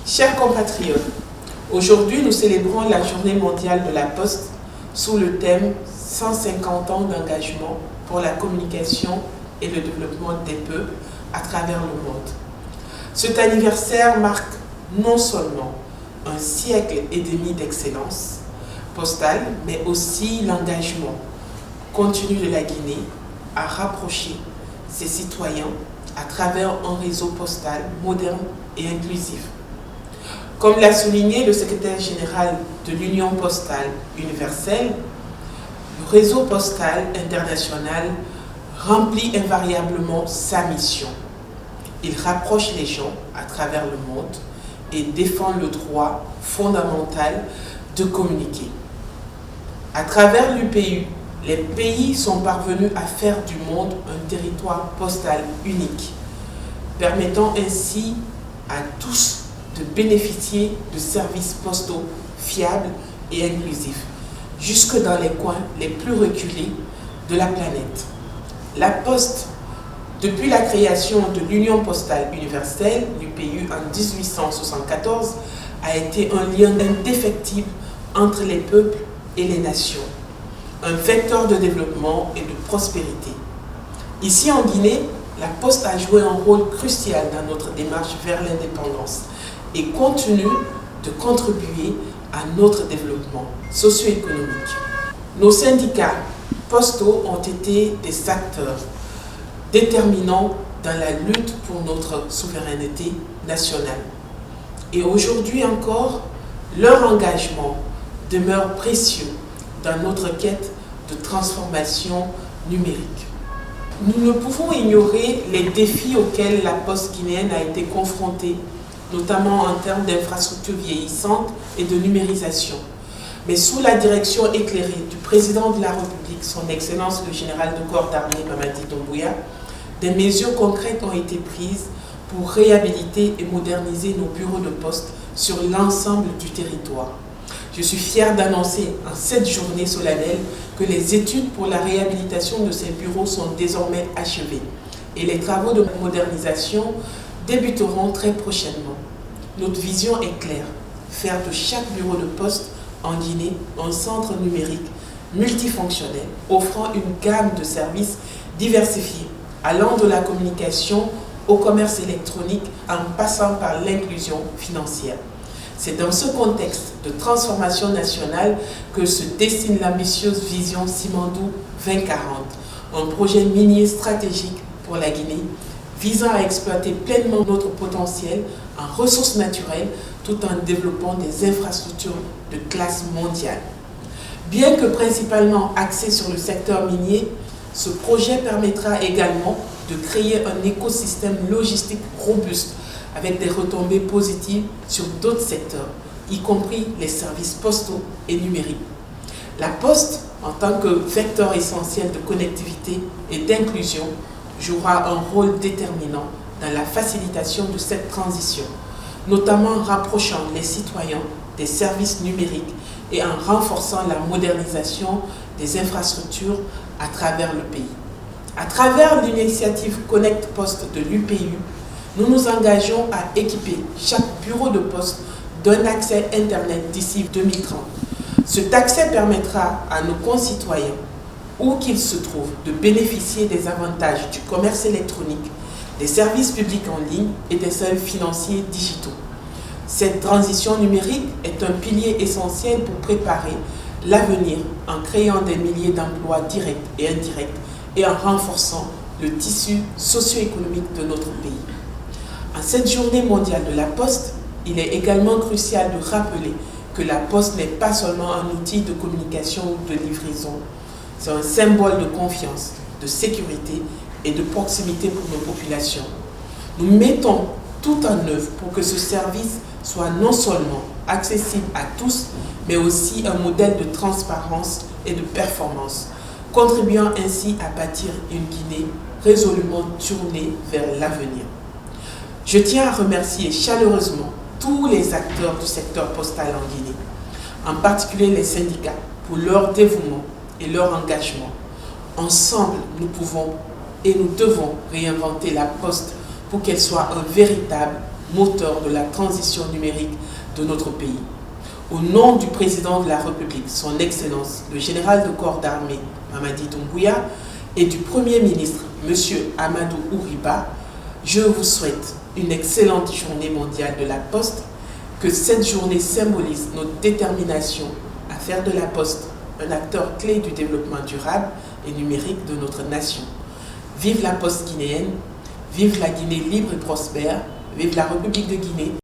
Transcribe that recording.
Chers compatriotes, aujourd'hui nous célébrons la Journée mondiale de la Poste sous le thème 150 ans d'engagement pour la communication et le développement des peuples à travers le monde. Cet anniversaire marque non seulement un siècle et demi d'excellence postale, mais aussi l'engagement continu de la Guinée à rapprocher ses citoyens à travers un réseau postal moderne et inclusif. Comme l'a souligné le secrétaire général de l'Union postale universelle, le réseau postal international remplit invariablement sa mission. Il rapproche les gens à travers le monde et défend le droit fondamental de communiquer. À travers l'UPU, les pays sont parvenus à faire du monde un territoire postal unique, permettant ainsi à tous de bénéficier de services postaux fiables et inclusifs, jusque dans les coins les plus reculés de la planète. La Poste, depuis la création de l'Union postale universelle, l'UPU, en 1874, a été un lien indéfectible entre les peuples et les nations, un vecteur de développement et de prospérité. Ici en Guinée, la Poste a joué un rôle crucial dans notre démarche vers l'indépendance et continue de contribuer à notre développement socio-économique. Nos syndicats postaux ont été des acteurs déterminants dans la lutte pour notre souveraineté nationale. Et aujourd'hui encore, leur engagement demeure précieux dans notre quête de transformation numérique. Nous ne pouvons ignorer les défis auxquels la Poste guinéenne a été confrontée, notamment en termes d'infrastructures vieillissantes et de numérisation. Mais sous la direction éclairée du président de la République, son Excellence le général de corps d'armée Mamadi Doumbouya, des mesures concrètes ont été prises pour réhabiliter et moderniser nos bureaux de poste sur l'ensemble du territoire. Je suis fier d'annoncer en cette journée solennelle que les études pour la réhabilitation de ces bureaux sont désormais achevées et les travaux de modernisation débuteront très prochainement. Notre vision est claire, faire de chaque bureau de poste en Guinée un centre numérique multifonctionnel, offrant une gamme de services diversifiés, allant de la communication au commerce électronique en passant par l'inclusion financière. C'est dans ce contexte de transformation nationale que se dessine l'ambitieuse vision Simandou 2040, un projet minier stratégique pour la Guinée, visant à exploiter pleinement notre potentiel en ressources naturelles tout en développant des infrastructures de classe mondiale. Bien que principalement axé sur le secteur minier, ce projet permettra également de créer un écosystème logistique robuste avec des retombées positives sur d'autres secteurs, y compris les services postaux et numériques. La Poste, en tant que vecteur essentiel de connectivité et d'inclusion, jouera un rôle déterminant dans la facilitation de cette transition, notamment en rapprochant les citoyens des services numériques et en renforçant la modernisation des infrastructures à travers le pays. À travers l'initiative Connect Poste de l'UPU, nous nous engageons à équiper chaque bureau de poste d'un accès Internet d'ici 2030. Cet accès permettra à nos concitoyens, où qu'ils se trouvent, de bénéficier des avantages du commerce électronique, des services publics en ligne et des services financiers digitaux. Cette transition numérique est un pilier essentiel pour préparer l'avenir en créant des milliers d'emplois directs et indirects et en renforçant le tissu socio-économique de notre pays. En cette journée mondiale de la Poste, il est également crucial de rappeler que la Poste n'est pas seulement un outil de communication ou de livraison, c'est un symbole de confiance, de sécurité et de proximité pour nos populations. Nous mettons tout en œuvre pour que ce service soit non seulement accessible à tous, mais aussi un modèle de transparence et de performance, contribuant ainsi à bâtir une Guinée résolument tournée vers l'avenir. Je tiens à remercier chaleureusement tous les acteurs du secteur postal en Guinée, en particulier les syndicats, pour leur dévouement et leur engagement. Ensemble, nous pouvons et nous devons réinventer la Poste pour qu'elle soit un véritable moteur de la transition numérique de notre pays. Au nom du président de la République, son Excellence, le général de corps d'armée, Mamadi Doumbouya, et du Premier ministre, M. Amadou Ouriba, je vous souhaite une excellente journée mondiale de la Poste, que cette journée symbolise notre détermination à faire de la Poste un acteur clé du développement durable et numérique de notre nation. Vive la Poste guinéenne, vive la Guinée libre et prospère, vive la République de Guinée.